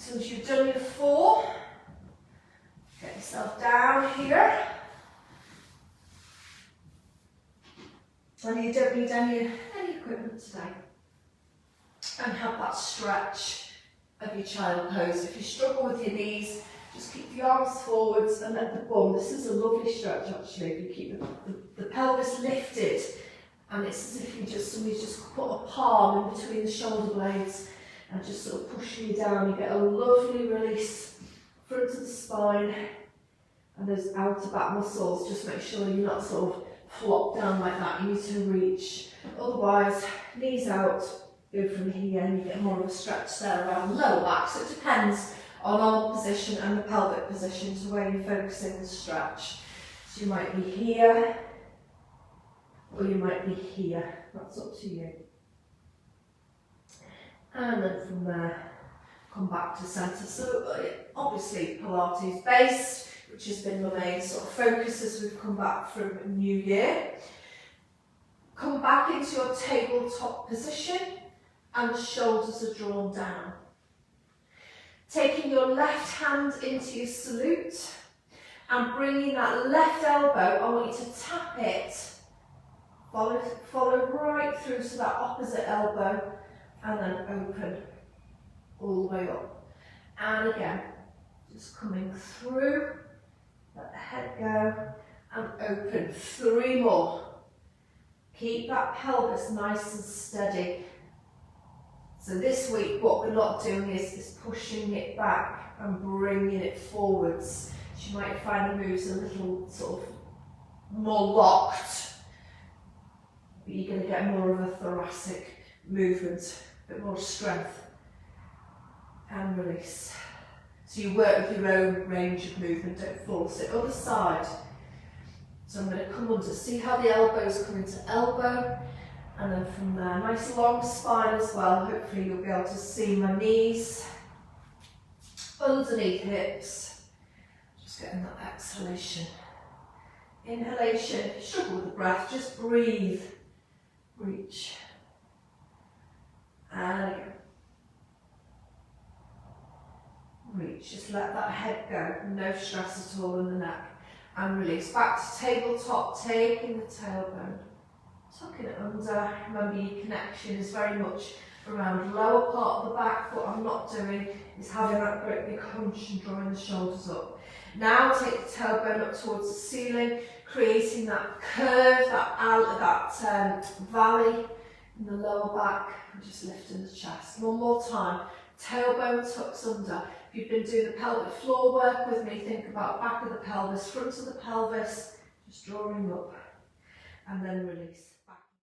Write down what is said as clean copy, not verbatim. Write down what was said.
As soon as you've done your 4, get yourself down here. And you don't need any equipment today. And have that stretch of your child pose. If you struggle with your knees, just keep the arms forwards and let the bum. This is a lovely stretch actually. If you keep the pelvis lifted, and it's as if somebody's just put a palm in between the shoulder blades and just sort of pushing you down. You get a lovely release front of the spine and those outer back muscles. Just make sure you're not sort of flop down like that. You need to reach. Otherwise, knees out, go from here, and you get more of a stretch there around the lower back. So it depends on arm position and the pelvic position to where you're focusing the stretch. So you might be here, or you might be here. That's up to you. And then from there, come back to centre. So obviously Pilates based, which has been my main sort of focus as we've come back from New Year. Come back into your tabletop position and the shoulders are drawn down. Taking your left hand into your salute and bringing that left elbow, I want you to tap it. Follow right through to that opposite elbow and then open all the way up. And again, just coming through, let the head go and open. 3 more. Keep that pelvis nice and steady. So this week what we're not doing is pushing it back and bringing it forwards. So you might find the moves a little sort of more locked, but you're going to get more of a thoracic movement, a bit more strength and release. So you work with your own range of movement, don't force it. Other side. So I'm going to come under, see how the elbows come into elbow, and then from there, nice long spine as well. Hopefully you'll be able to see my knees underneath hips. Just getting that exhalation. Inhalation, if you struggle with the breath, just breathe. Reach. And again. Reach, just let that head go, no stress at all in the neck. And release, back to tabletop, taking the tailbone, tucking it under. Remember your connection is very much around the lower part of the back. What I'm not doing is having that great big hunch and drawing the shoulders up. Now take the tailbone up towards the ceiling, creating that curve, that valley in the lower back, and just lifting the chest. One more time, tailbone tucks under. If you've been doing the pelvic floor work with me, think about back of the pelvis, front of the pelvis, just drawing up, and then release.